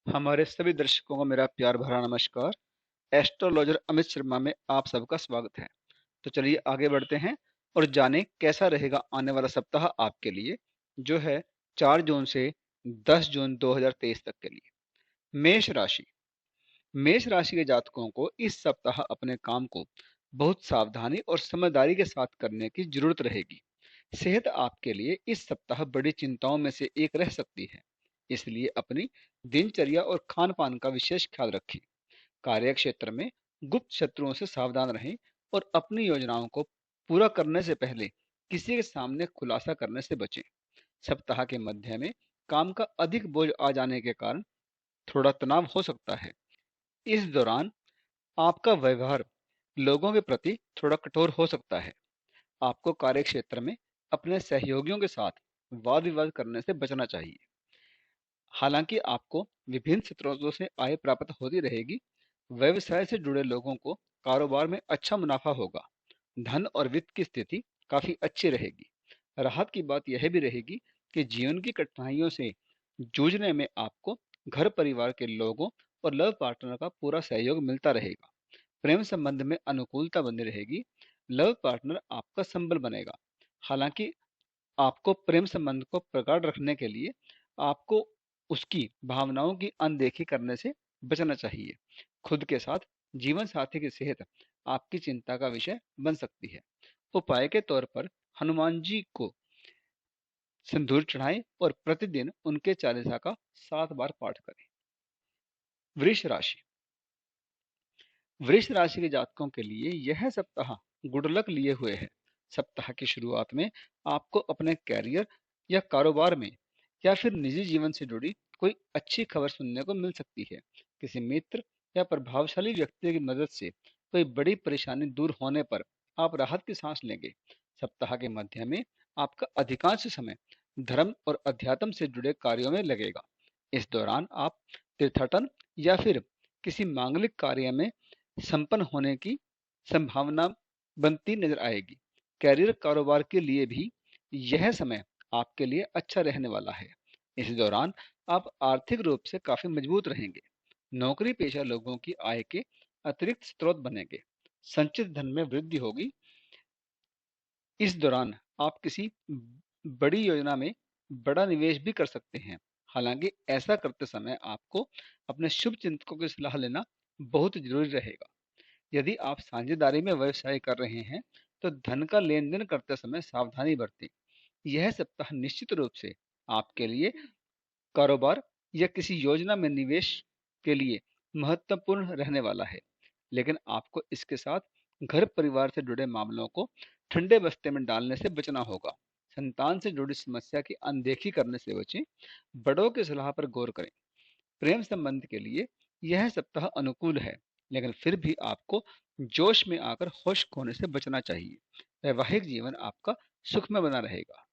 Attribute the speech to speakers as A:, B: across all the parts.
A: हमारे सभी दर्शकों को मेरा प्यार भरा नमस्कार। एस्ट्रोलॉजर अमित शर्मा में आप सबका स्वागत है। तो चलिए आगे बढ़ते हैं और जानें कैसा रहेगा आने वाला सप्ताह आपके लिए, जो है 4 जून से 10 जून 2023 तक के लिए। मेष राशि। मेष राशि के जातकों को इस सप्ताह अपने काम को बहुत सावधानी और समझदारी के साथ करने की जरूरत रहेगी। सेहत आपके लिए इस सप्ताह बड़ी चिंताओं में से एक रह सकती है, इसलिए अपनी दिनचर्या और खान पान का विशेष ख्याल रखें। कार्य क्षेत्र में गुप्त शत्रुओं से सावधान रहें और अपनी योजनाओं को पूरा करने से पहले किसी के सामने खुलासा करने से बचें। सप्ताह के मध्य में काम का अधिक बोझ आ जाने के कारण थोड़ा तनाव हो सकता है। इस दौरान आपका व्यवहार लोगों के प्रति थोड़ा कठोर हो सकता है। आपको कार्य क्षेत्र में अपने सहयोगियों के साथ वाद विवाद करने से बचना चाहिए। हालांकि आपको विभिन्न स्रोतों से आय प्राप्त होती रहेगी। व्यवसाय से जुड़े लोगों को कारोबार में अच्छा मुनाफा होगा। धन और वित्त की स्थिति काफी अच्छी रहेगी। राहत की बात यह भी रहेगी कि जीवन की कठिनाइयों से जूझने में आपको घर परिवार के लोगों और लव पार्टनर का पूरा सहयोग मिलता रहेगा। प्रेम संबंध में अनुकूलता बनी रहेगी। लव पार्टनर आपका संबल बनेगा। हालांकि आपको प्रेम संबंध को प्रगाढ़ रखने के लिए आपको उसकी भावनाओं की अनदेखी करने से बचना चाहिए। खुद के साथ जीवन साथी की सेहत आपकी चिंता का विषय बन सकती है। उपाय के तौर पर हनुमान जी को सिंदूर चढ़ाएं और प्रतिदिन उनके चालीसा का 7 बार पाठ करें। वृष राशि। वृष राशि के जातकों के लिए यह सप्ताह गुड लक लिए हुए है। सप्ताह की शुरुआत में आपको अपने कैरियर या कारोबार में या फिर निजी जीवन से जुड़ी कोई अच्छी खबर सुनने को मिल सकती है। किसी मित्र या प्रभावशाली व्यक्ति की मदद से कोई बड़ी परेशानी दूर होने पर आप राहत की सांस लेंगे। सप्ताह के मध्य में आपका अधिकांश समय धर्म और अध्यात्म से जुड़े कार्यों में लगेगा। इस दौरान आप तीर्थाटन या फिर किसी मांगलिक कार्य में संपन्न होने की संभावना बनती नजर आएगी। कैरियर कारोबार के लिए भी यह समय आपके लिए अच्छा रहने वाला है। इस दौरान आप आर्थिक रूप से काफी मजबूत रहेंगे। नौकरी पेशा लोगों की आय के अतिरिक्त स्रोत बनेंगे। संचित धन में वृद्धि होगी। इस दौरान आप किसी बड़ी योजना में बड़ा निवेश भी कर सकते हैं। हालांकि ऐसा करते समय आपको अपने शुभ चिंतकों की सलाह लेना बहुत जरूरी रहेगा। यदि आप साझेदारी में व्यवसाय कर रहे हैं तो धन का लेन देन करते समय सावधानी बरतें। यह सप्ताह निश्चित रूप से आपके लिए कारोबार या किसी योजना में निवेश के लिए महत्वपूर्ण रहने वाला है, लेकिन आपको इसके साथ घर परिवार से जुड़े मामलों को ठंडे बस्ते में डालने से बचना होगा। संतान से जुड़ी समस्या की अनदेखी करने से बचें। बड़ों की सलाह पर गौर करें। प्रेम संबंध के लिए यह सप्ताह अनुकूल है, लेकिन फिर भी आपको जोश में आकर होश खोने से बचना चाहिए। वैवाहिक जीवन आपका सुखमय बना रहेगा।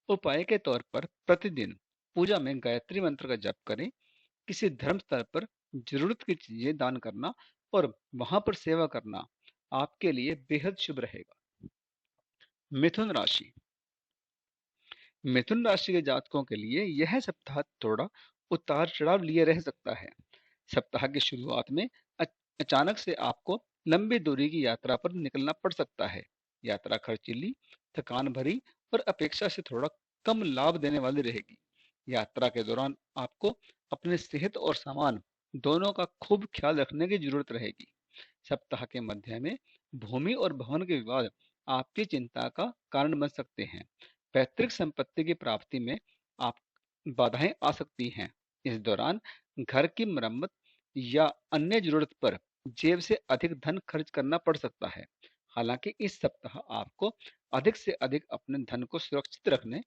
A: उपाय के तौर पर प्रतिदिन पूजा में गायत्री मंत्र का जप करें। किसी धर्म स्थल पर जरूरत की चीजें दान करना और वहां पर सेवा करना आपके लिए बेहद शुभ रहेगा। मिथुन राशि। मिथुन राशि के जातकों के लिए यह सप्ताह थोड़ा उतार चढ़ाव लिए रह सकता है। सप्ताह की शुरुआत में अचानक से आपको लंबी दूरी की यात्रा पर निकलना पड़ सकता है। यात्रा खर्चीली, थकान भरी और अपेक्षा से थोड़ा कम लाभ देने वाली रहेगी। यात्रा के दौरान आपको अपनी सेहत और सामान दोनों का खूब ख्याल रखने की जरूरत रहेगी। सप्ताह के मध्य में भूमि और भवन के विवाद आपकी चिंता का कारण बन सकते हैं। पैतृक संपत्ति की प्राप्ति में आप बाधाएं आ सकती हैं। इस दौरान घर की मरम्मत या अन्य जरूरत पर जेब से अधिक धन खर्च करना पड़ सकता है। हालांकि इस सप्ताह आपको अधिक से अधिक अपने धन को सुरक्षित रखने,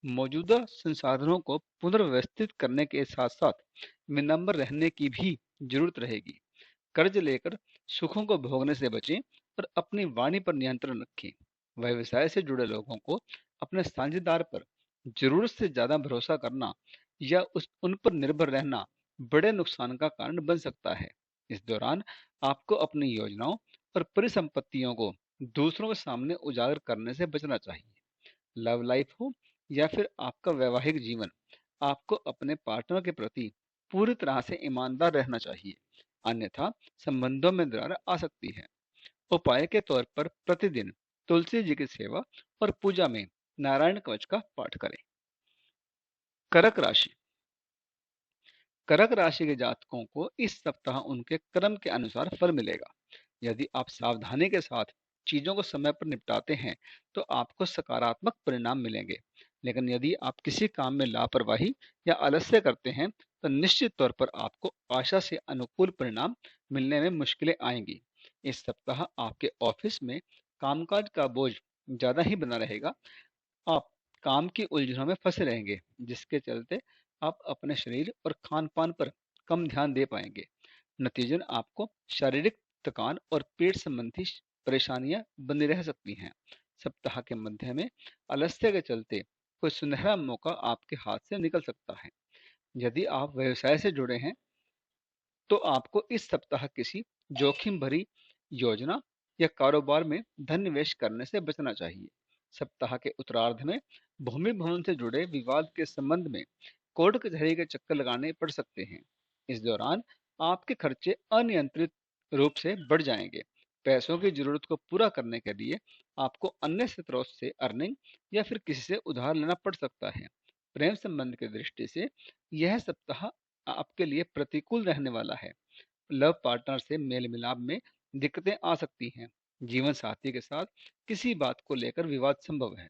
A: मौजूदा संसाधनों को पुनर्व्यवस्थित करने के साथ साथ विनम्र रहने की भी जरूरत रहेगी। कर्ज लेकर सुखों को भोगने से बचें और अपनी वाणी पर नियंत्रण रखें। व्यवसाय से जुड़े लोगों को अपने साझेदार पर जरूरत से ज्यादा भरोसा करना या उन पर निर्भर रहना बड़े नुकसान का कारण बन सकता है। इस दौरान आपको अपनी योजनाओं और परिसंपत्तियों को दूसरों के सामने उजागर करने से बचना चाहिए। लव लाइफ हो या फिर आपका वैवाहिक जीवन, आपको अपने पार्टनर के प्रति पूरी तरह से ईमानदार रहना चाहिए, अन्यथा संबंधों में दरार आ सकती है। उपाय के तौर पर प्रतिदिन तुलसी जी की सेवा और पूजा में नारायण कवच का पाठ करें। कर्क राशि। कर्क राशि के जातकों को इस सप्ताह उनके कर्म के अनुसार फल मिलेगा। यदि आप सावधानी के साथ चीजों को समय पर निपटाते हैं तो आपको सकारात्मक परिणाम मिलेंगे। लेकिन यदि आप किसी काम में लापरवाही या आलस्य करते हैं तो निश्चित तौर पर आपको आशा से अनुकूल परिणाम मिलने में मुश्किलें आएंगी। इस सप्ताह आपके ऑफिस में कामकाज का बोझ ज्यादा ही बना रहेगा। आप काम की उलझनों में फंसे रहेंगे, जिसके चलते आप अपने शरीर और खान पान पर कम ध्यान दे पाएंगे। नतीजन आपको शारीरिक थकान और पेट संबंधी परेशानियां बनी रह सकती हैं। सप्ताह के मध्य में आलस्य के चलते कोई सुनहरा मौका आपके हाथ से निकल सकता है। यदि आप व्यवसाय से जुड़े हैं तो आपको इस सप्ताह किसी जोखिम भरी योजना या कारोबार में धन निवेश करने से बचना चाहिए। सप्ताह के उत्तरार्ध में भूमि भवन से जुड़े विवाद के संबंध में कोर्ट कचहरी के चक्कर लगाने पड़ सकते हैं। इस दौरान आपके खर्चे अनियंत्रित रूप से बढ़ जाएंगे। पैसों की जरूरत को पूरा करने के लिए आपको अन्य स्रोत से अर्निंग या फिर किसी से उधार लेना पड़ सकता है। प्रेम संबंध की दृष्टि से यह सप्ताह आपके लिए प्रतिकूल रहने वाला है। लव पार्टनर से मेल मिलाप में दिक्कतें आ सकती हैं। जीवन साथी के साथ किसी बात को लेकर विवाद संभव है।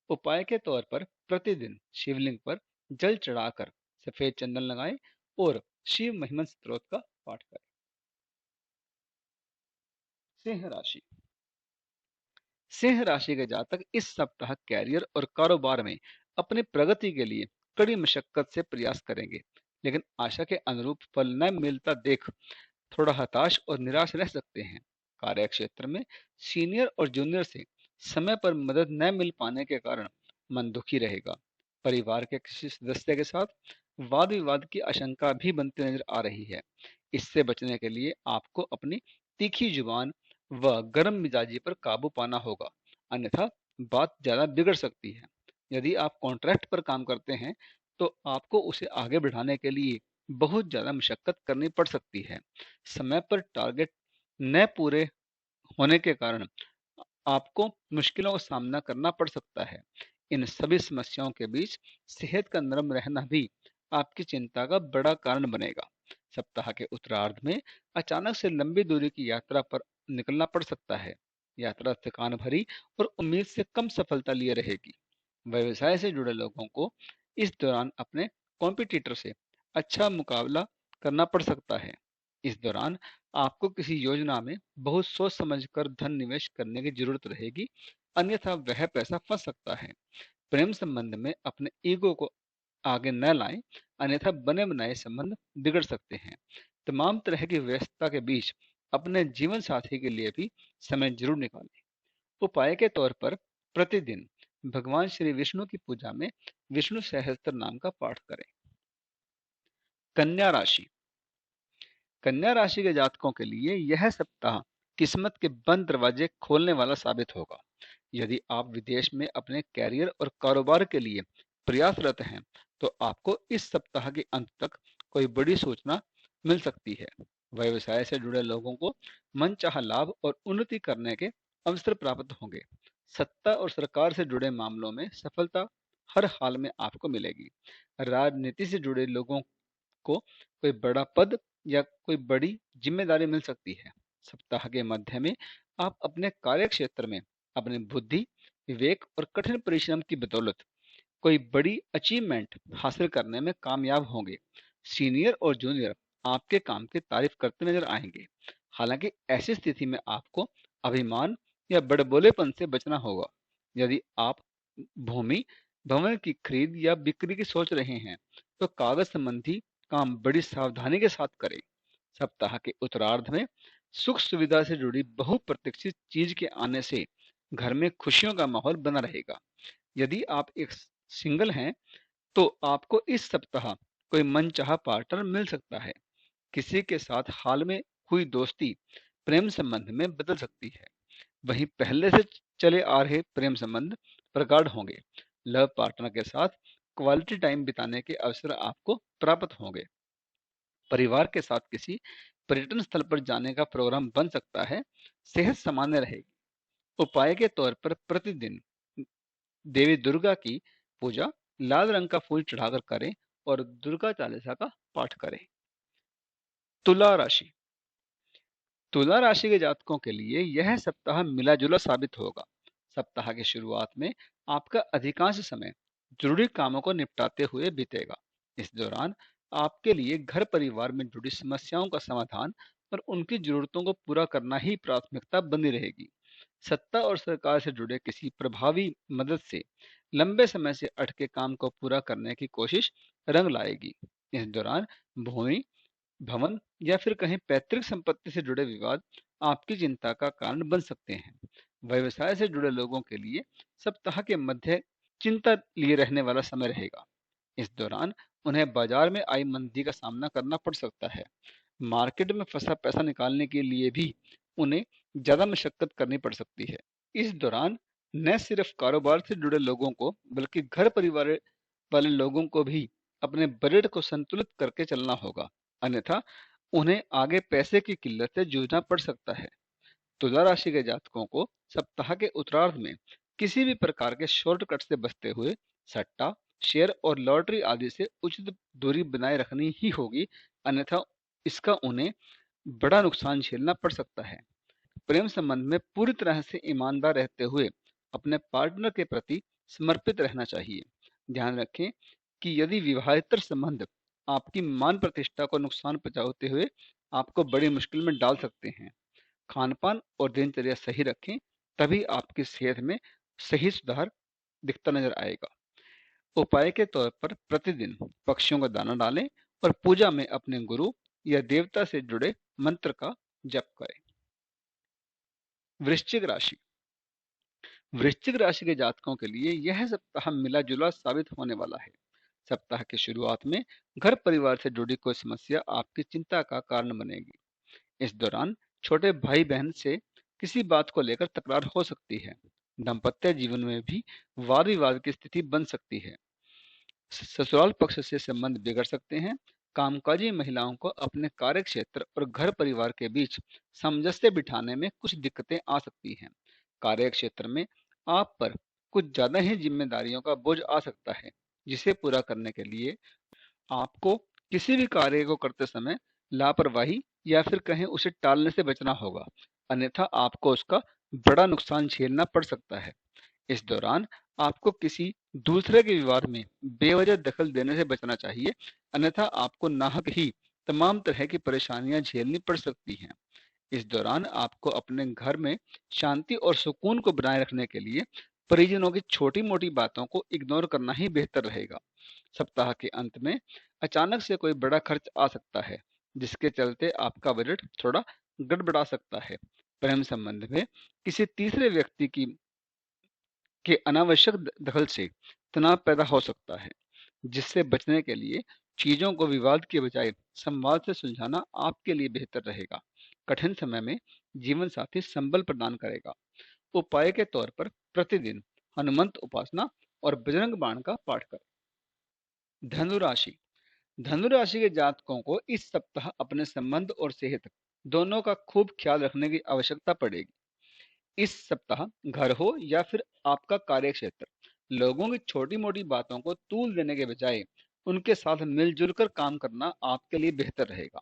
A: उपाय के तौर पर प्रतिदिन शिवलिंग पर जल चढ़ाकर सफेद चंदन लगाएं और शिव महिमन स्त्रोत का पाठ करें। सिंह राशि। सिंह राशि के जातक इस सप्ताह कैरियर और कारोबार में अपनी प्रगति के लिए कड़ी मशक्कत से प्रयास करेंगे, लेकिन आशा के अनुरूप फल न मिलता देख थोड़ा हताश और निराश रह सकते हैं। कार्य क्षेत्र में सीनियर और जूनियर से समय पर मदद न मिल पाने के कारण मन दुखी रहेगा। परिवार के किसी सदस्य के साथ वाद विवाद की आशंका भी बनती नजर आ रही है। इससे बचने के लिए आपको अपनी तीखी जुबान व गर्म मिजाजी पर काबू पाना होगा, अन्यथा बात ज्यादा बिगड़ सकती है। यदि आप कॉन्ट्रैक्ट पर काम करते हैं तो आपको उसे आगे बढ़ाने के लिए बहुत ज्यादा मशक्कत करनी पड़ सकती है। समय पर टारगेट न पूरे होने के कारण आपको मुश्किलों का सामना करना पड़ सकता है। इन सभी समस्याओं के बीच सेहत का नरम रहना भी आपकी चिंता का बड़ा कारण बनेगा। सप्ताह के उत्तरार्ध में अचानक से लंबी दूरी की यात्रा पर निकलना पड़ सकता है। यात्रा थकान भरी और उम्मीद से कम सफलता लिए रहेगी। व्यवसाय से जुड़े लोगों को इस दौरान अपने कॉम्पिटिटर से अच्छा मुकाबला करना पड़ सकता है। इस दौरान आपको किसी योजना में बहुत सोच समझकर धन निवेश करने की जरूरत रहेगी, अन्यथा वह पैसा फंस सकता है। प्रेम संबंध में अपने ईगो को आगे न लाएं, अन्यथा बने बनाए संबंध बिगड़ सकते हैं। तमाम तरह की व्यस्तता के बीच अपने जीवन साथी के लिए भी समय जरूर निकालें। उपाय के तौर पर प्रतिदिन भगवान श्री विष्णु की पूजा में विष्णु सहस्त्र नाम का पाठ करें। कन्या राशि। कन्या राशि के जातकों के लिए यह सप्ताह किस्मत के बंद दरवाजे खोलने वाला साबित होगा। यदि आप विदेश में अपने कैरियर और कारोबार के लिए प्रयासरत हैं तो आपको इस सप्ताह के अंत तक कोई बड़ी सूचना मिल सकती है। व्यवसाय से जुड़े लोगों को मनचाहा लाभ और उन्नति करने के अवसर प्राप्त होंगे। सत्ता और सरकार से जुड़े मामलों में सफलता हर हाल में आपको मिलेगी। राजनीति से जुड़े लोगों को कोई बड़ा पद या कोई बड़ी जिम्मेदारी मिल सकती है। सप्ताह के मध्य में आप अपने कार्य क्षेत्र में अपनी बुद्धि, विवेक और कठिन परिश्रम की बदौलत कोई बड़ी अचीवमेंट हासिल करने में कामयाब होंगे। सीनियर और जूनियर आपके काम की तारीफ करते नजर आएंगे। हालांकि ऐसी स्थिति में आपको अभिमान या बड़बोलेपन से बचना होगा। यदि आप भूमि भवन की खरीद या बिक्री की सोच रहे हैं तो कागज संबंधी काम बड़ी सावधानी के साथ करें। सप्ताह के उत्तरार्ध में सुख सुविधा से जुड़ी बहुप्रतीक्षित चीज के आने से घर में खुशियों का माहौल बना रहेगा। यदि आप एक सिंगल हैं तो आपको इस सप्ताह कोई मनचाहा पार्टनर मिल सकता है। किसी के साथ हाल में हुई दोस्ती प्रेम संबंध में बदल सकती है। वहीं पहले से चले आ रहे प्रेम संबंध प्रगाढ़ होंगे। लव पार्टनर के साथ क्वालिटी टाइम बिताने के अवसर आपको प्राप्त होंगे। परिवार के साथ किसी पर्यटन स्थल पर जाने का प्रोग्राम बन सकता है। सेहत सामान्य रहेगी। उपाय के तौर पर प्रतिदिन देवी दुर्गा की पूजा लाल रंग का फूल चढ़ाकर करें और दुर्गा चालीसा का पाठ करें। तुला राशि। तुला राशि के जातकों के लिए यह सप्ताह मिला जुला साबित होगा। सप्ताह की शुरुआत में आपका अधिकांश समय जरूरी कामों को निपटाते हुए बीतेगा। इस दौरान आपके लिए घर परिवार में जुड़ी समस्याओं का समाधान और उनकी जरूरतों को पूरा करना ही प्राथमिकता बनी रहेगी। सत्ता और सरकार से जुड़े किसी प्रभावी मदद से लंबे समय से अटके काम को पूरा करने की कोशिश रंग लाएगी। इस दौरान भूमि, भवन या फिर कहीं पैतृक संपत्ति से जुड़े विवाद आपकी चिंता का कारण बन सकते हैं। व्यवसाय से जुड़े लोगों के लिए सप्ताह के मध्य चिंता लिए रहने वाला समय रहेगा। इस दौरान उन्हें बाजार में आई मंदी का सामना करना पड़ सकता है। मार्केट में फंसा पैसा निकालने के लिए भी उन्हें ज्यादा मशक्कत करनी पड़ सकती है। इस दौरान न सिर्फ कारोबार से जुड़े लोगों को बल्कि घर परिवार वाले लोगों को भी अपने बजट को संतुलित करके चलना होगा, अन्यथा उन्हें आगे पैसे की किल्लत से जूझना पड़ सकता है। तुला राशि के जातकों को सप्ताह के उत्तरार्ध में किसी भी प्रकार के शॉर्टकट से बचते हुए सट्टा, शेयर और लॉटरी आदि से उचित दूरी बनाए रखनी ही होगी, अन्यथा इसका उन्हें बड़ा नुकसान झेलना पड़ सकता है। प्रेम संबंध में पूरी तरह से ईमानदार रहते हुए अपने पार्टनर के प्रति समर्पित रहना चाहिए। ध्यान रखें कि यदि विवाहेतर संबंध आपकी मान प्रतिष्ठा को नुकसान पहुंचाते हुए आपको बड़ी मुश्किल में डाल सकते हैं। खान पान और दिनचर्या सही रखें, तभी आपकी सेहत में सही सुधार दिखता नजर आएगा। उपाय के तौर पर प्रतिदिन पक्षियों का दाना डालें और पूजा में अपने गुरु या देवता से जुड़े मंत्र का जप करें। वृश्चिक राशि। वृश्चिक राशि के जातकों के लिए यह सप्ताह मिला जुला साबित होने वाला है। सप्ताह की शुरुआत में घर परिवार से जुड़ी कोई समस्या आपकी चिंता का कारण बनेगी। इस दौरान छोटे भाई बहन से किसी बात को लेकर तकरार हो सकती है। दाम्पत्य जीवन में भी वाद विवाद की स्थिति बन सकती है। ससुराल पक्ष से संबंध बिगड़ सकते हैं। कामकाजी महिलाओं को अपने कार्य क्षेत्र और घर परिवार के बीच सामंजस्य बिठाने में कुछ दिक्कतें आ सकती हैं। कार्य क्षेत्र में आप पर कुछ ज्यादा ही जिम्मेदारियों का बोझ आ सकता है, जिसे पूरा करने के लिए आपको किसी भी कार्य को करते समय लापरवाही या फिर कहें उसे टालने से बचना होगा, अन्यथा आपको उसका बड़ा नुकसान झेलना पड़ सकता है। इस दौरान आपको किसी दूसरे के विवाद में बेवजह दखल देने से बचना चाहिए, अन्यथा आपको नाहक ही तमाम तरह की परेशानियां झेलनी पड़ सकती हैं। इस दौरान आपको अपने घर में शांति और सुकून को बनाए रखने के लिए परिजनों की छोटी मोटी बातों को इग्नोर करना ही बेहतर रहेगा। सप्ताह के अंत में अचानक से कोई बड़ा खर्च आ सकता है, जिसके चलते आपका बजट थोड़ा गड़बड़ा सकता है। प्रेम संबंध में किसी तीसरे व्यक्ति की के अनावश्यक दखल से तनाव पैदा हो सकता है, जिससे बचने के लिए चीजों को विवाद के बजाय संवाद से सुलझाना आपके लिए बेहतर रहेगा। कठिन समय में जीवन साथी संबल प्रदान करेगा। उपाय के तौर पर प्रतिदिन हनुमंत उपासना और बजरंग बाण का पाठ करें। धनुराशि। धनुराशि के जातकों को इस सप्ताह अपने संबंध और सेहत दोनों का खूब ख्याल रखने की आवश्यकता पड़ेगी। इस सप्ताह घर हो या फिर आपका कार्य क्षेत्र, लोगों की छोटी मोटी बातों को तूल देने के बजाय उनके साथ मिलजुल कर काम करना आपके लिए बेहतर रहेगा।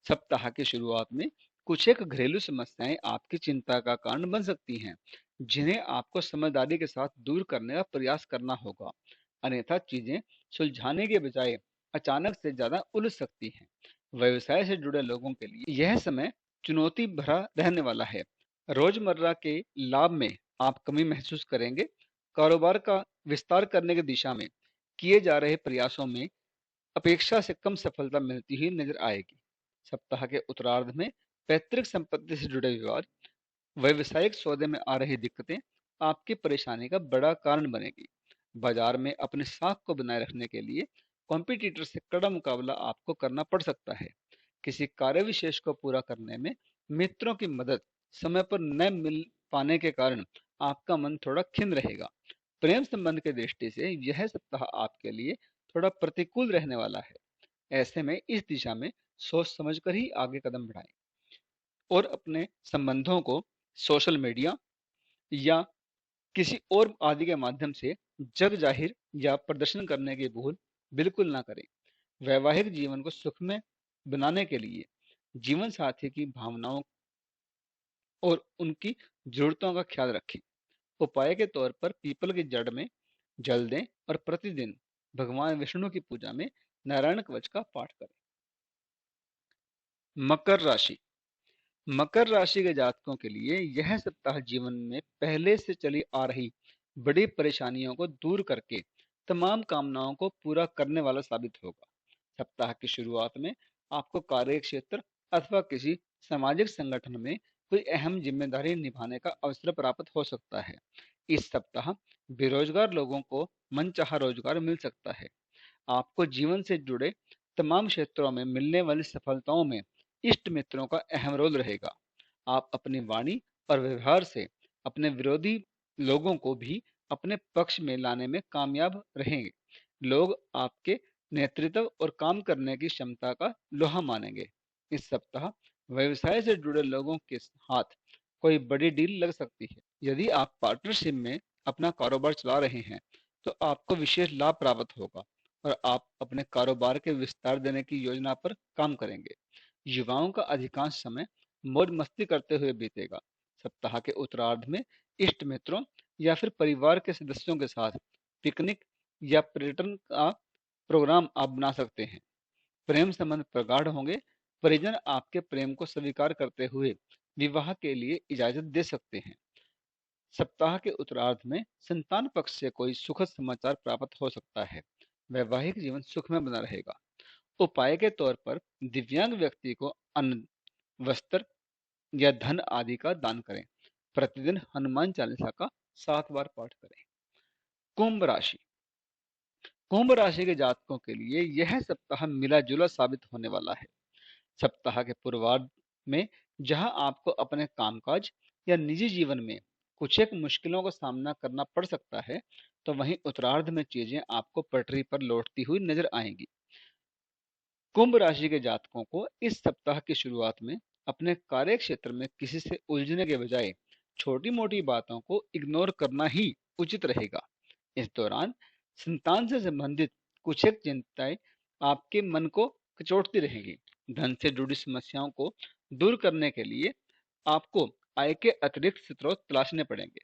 A: सप्ताह की शुरुआत में कुछ एक घरेलू समस्याएं आपकी चिंता का कारण बन सकती हैं, जिन्हें आपको समझदारी के साथ दूर करने का प्रयास करना होगा, अन्यथा चीजें सुलझाने के बजाय अचानक से ज्यादा उलझ सकती हैं। व्यवसाय से जुड़े लोगों के लिए यह समय चुनौती भरा रहने वाला है। रोजमर्रा के लाभ में आप कमी महसूस करेंगे। कारोबार का विस्तार करने की दिशा में किए जा रहे प्रयासों में अपेक्षा से कम सफलता मिलती हुई नजर आएगी। सप्ताह के उत्तरार्ध में पैतृक संपत्ति से जुड़े विवाद, व्यवसायिक सौदे में आ रही दिक्कतें आपकी परेशानी का बड़ा कारण बनेगी। बाजार में अपने साख को बनाए रखने के लिए कॉम्पिटिटर से कड़ा मुकाबला आपको करना पड़ सकता है। किसी कार्य विशेष को पूरा करने में मित्रों की मदद समय पर न मिल पाने के कारण आपका मन थोड़ा खिन्न रहेगा। प्रेम संबंध की दृष्टि से यह सप्ताह आपके लिए थोड़ा प्रतिकूल रहने वाला है। ऐसे में इस दिशा में सोच समझकर ही आगे कदम बढ़ाएं और अपने संबंधों को सोशल मीडिया या किसी और आदि के माध्यम से जग जाहिर या प्रदर्शन करने की भूल बिल्कुल ना करें। वैवाहिक जीवन को सुखमय बनाने के लिए जीवन साथी की भावनाओं और उनकी जरूरतों का ख्याल रखें। उपाय के तौर पर पीपल की जड़ में जल दें और प्रतिदिन भगवान विष्णु की पूजा में नारायण कवच का पाठ करें। मकर राशि। मकर राशि के जातकों के लिए यह सप्ताह जीवन में पहले से चली आ रही बड़ी परेशानियों को दूर करके तमाम कामनाओं को पूरा करने वाला साबित होगा। सप्ताह की शुरुआत में आपको कार्य क्षेत्र अथवा किसी सामाजिक संगठन में कोई अहम जिम्मेदारी निभाने का अवसर प्राप्त हो सकता है। इस सप्ताह बेरोजगार लोगों को मनचाहा रोजगार मिल सकता है। आपको जीवन से जुड़े तमाम क्षेत्रों में मिलने वाली सफलताओं में इष्ट मित्रों का अहम रोल रहेगा। आप अपनी वाणी और व्यवहार से अपने विरोधी लोगों को भी अपने पक्ष में लाने में कामयाब रहेंगे। लोग आपके नेतृत्व और काम करने की क्षमता का लोहा मानेंगे। इस सप्ताह व्यवसाय से जुड़े लोगों के हाथ कोई बड़ी डील लग सकती है। यदि आप पार्टनरशिप में अपना कारोबार चला रहे हैं तो आपको विशेष लाभ प्राप्त होगा और आप अपने कारोबार के विस्तार देने की योजना पर काम करेंगे। युवाओं का अधिकांश समय मौज मस्ती करते हुए बीतेगा। सप्ताह के उत्तरार्ध में इष्ट मित्रों या फिर परिवार के सदस्यों के साथ पिकनिक या पर्यटन का प्रोग्राम आप बना सकते हैं। प्रेम संबंध प्रगाढ़ होंगे। परिजन आपके प्रेम को स्वीकार करते हुए विवाह के लिए इजाजत दे सकते हैं। सप्ताह के उत्तरार्ध में संतान पक्ष से कोई सुखद समाचार प्राप्त हो सकता है। वैवाहिक जीवन सुखमय बना रहेगा। उपाय के तौर पर दिव्यांग व्यक्ति को अन्न, वस्त्र या धन आदि का दान करें। प्रतिदिन हनुमान चालीसा का 7 बार पाठ करें। कुंभ राशि। कुंभ राशि के जातकों के लिए यह सप्ताह मिला जुला साबित होने वाला है। सप्ताह के पूर्वार्ध में जहां आपको अपने कामकाज या निजी जीवन में कुछ एक मुश्किलों का सामना करना पड़ सकता है, तो वहीं उत्तरार्ध में चीजें आपको पटरी पर लौटती हुई नजर आएंगी। कुंभ राशि के जातकों को इस सप्ताह की शुरुआत में अपने कार्य क्षेत्र में किसी से उलझने के बजाय छोटी मोटी बातों को इग्नोर करना ही उचित रहेगा। इस दौरान संतान से संबंधित कुछ एक चिंताएं आपके मन को कचोटती रहेगी। धन से जुड़ी समस्याओं को दूर करने के लिए आपको आय के अतिरिक्त स्रोत तलाशने पड़ेंगे।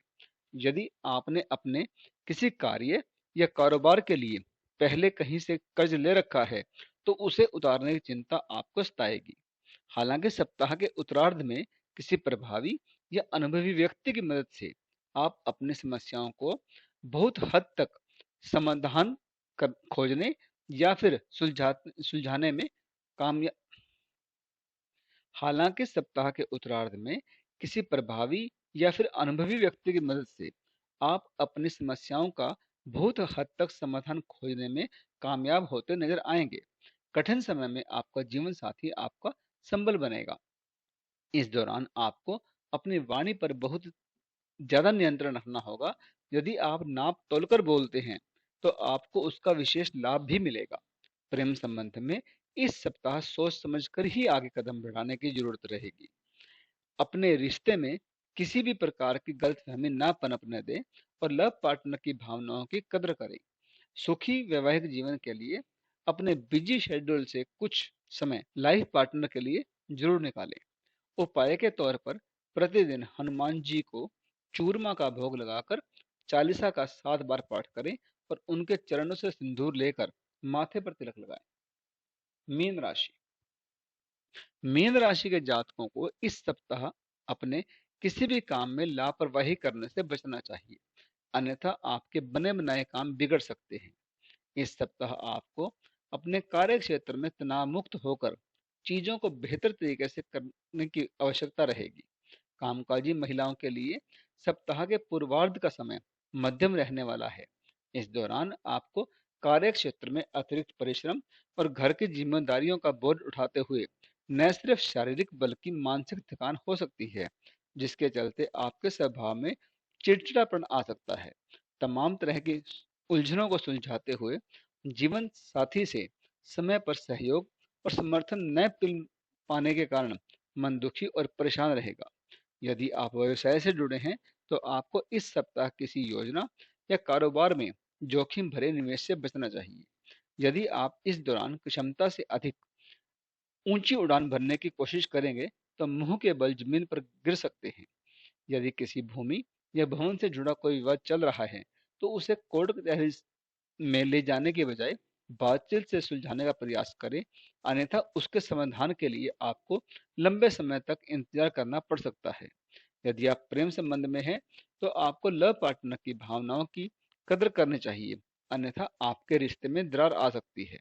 A: यदि आपने अपने किसी कार्य या कारोबार के लिए पहले कहीं से कर्ज ले रखा है तो उसे उतारने की चिंता आपको सताएगी। हालांकि सप्ताह के उत्तरार्ध में किसी प्रभावी या अनुभवी व्यक्ति की मदद से आप अपनी समस्याओं को बहुत हद तक समाधान खोजने या फिर सुलझाने में कामया हालांकि सप्ताह के उत्तरार्ध में किसी प्रभावी या फिर अनुभवी व्यक्ति की मदद से आप अपनी समस्याओं का बहुत हद तक समाधान खोजने में कामयाब होते नजर आएंगे। कठिन समय में आपका जीवन साथी आपका संबल बनेगा। इस दौरान आपको अपनी वाणी पर बहुत ज्यादा नियंत्रण रखना होगा। यदि आप नाप तोलकर बोलते हैं तो आपको उसका विशेष लाभ भी मिलेगा। प्रेम संबंध में इस सप्ताह सोच समझकर ही आगे कदम बढ़ाने की जरूरत रहेगी। अपने रिश्ते में किसी भी प्रकार की गलतफहमी ना पनपने दें और लव पार्टनर की भावनाओं की कद्र करें। सुखी वैवाहिक जीवन के लिए अपने बिजी शेड्यूल से कुछ समय लाइफ पार्टनर के लिए जरूर निकालें। उपाय के तौर पर प्रतिदिन हनुमान जी को चूरमा का भोग लगाकर चालीसा का 7 बार पाठ करें और उनके चरणों से सिंदूर लेकर माथे पर तिलक लगाएं। मीन राशि। मीन राशि के जातकों को इस सप्ताह अपने किसी भी काम में लापरवाही करने से बचना चाहिए, अन्यथा आपके बने बनाए काम बिगड़ सकते हैं। इस सप्ताह आपको अपने कार्य क्षेत्र में तनाव मुक्त होकर चीजों को बेहतर तरीके से करने की आवश्यकता रहेगी। कामकाजी महिलाओं के लिए सप्ताह के पूर्वार्ध का समय मध्यम रहने वाला है। इस दौरान आपको कार्य क्षेत्र में अतिरिक्त परिश्रम और घर की जिम्मेदारियों का बोझ उठाते हुए न सिर्फ शारीरिक बल्कि मानसिक थकान हो सकती है, जिसके चलते आपके स्वभाव में चिड़चिड़ापन आ सकता है। तमाम तरह की उलझनों को सुलझाते हुए जीवन साथी से समय पर सहयोग और समर्थन न मिल पाने के कारण मन दुखी और परेशान रहेगा। यदि आप व्यवसाय से जुड़े हैं, तो आपको इस सप्ताह किसी योजना या कारोबार में जोखिम भरे निवेश से बचना चाहिए। यदि आप इस दौरान क्षमता से अधिक ऊंची उड़ान भरने की कोशिश करेंगे, तो मुंह के बल जमीन पर गिर सकते हैं। यदि किसी भूमि या भवन से जुड़ा कोई विवाद चल रहा है, तो उसे कोर्ट कचहरी में ले जाने के बजाय बातचीत से सुलझाने का प्रयास करें, अन्यथा उसके समाधान के लिए आपको लंबे समय तक इंतजार करना पड़ सकता है। यदि आप प्रेम संबंध में हैं, तो आपको लव पार्टनर की भावनाओं की कदर करनी चाहिए, अन्यथा आपके रिश्ते में दरार आ सकती है।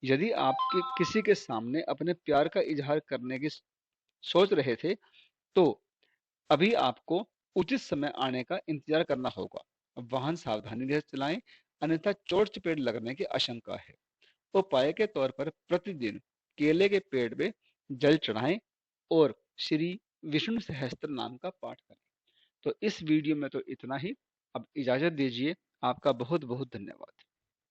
A: यदि आप किसी के सामने अपने प्यार का इजहार करने की सोच रहे थे, तो अभी आपको उचित समय आने का इंतजार करना होगा। वाहन सावधानी से चलाएं, अन्यथा चोट चपेट लगने की आशंका है। उपाय के तौर पर प्रतिदिन केले के पेड़ में जल चढ़ाएं और श्री विष्णु सहस्त्र नाम का पाठ करें। तो इस वीडियो में तो इतना ही। अब इजाजत दीजिए। आपका बहुत बहुत धन्यवाद।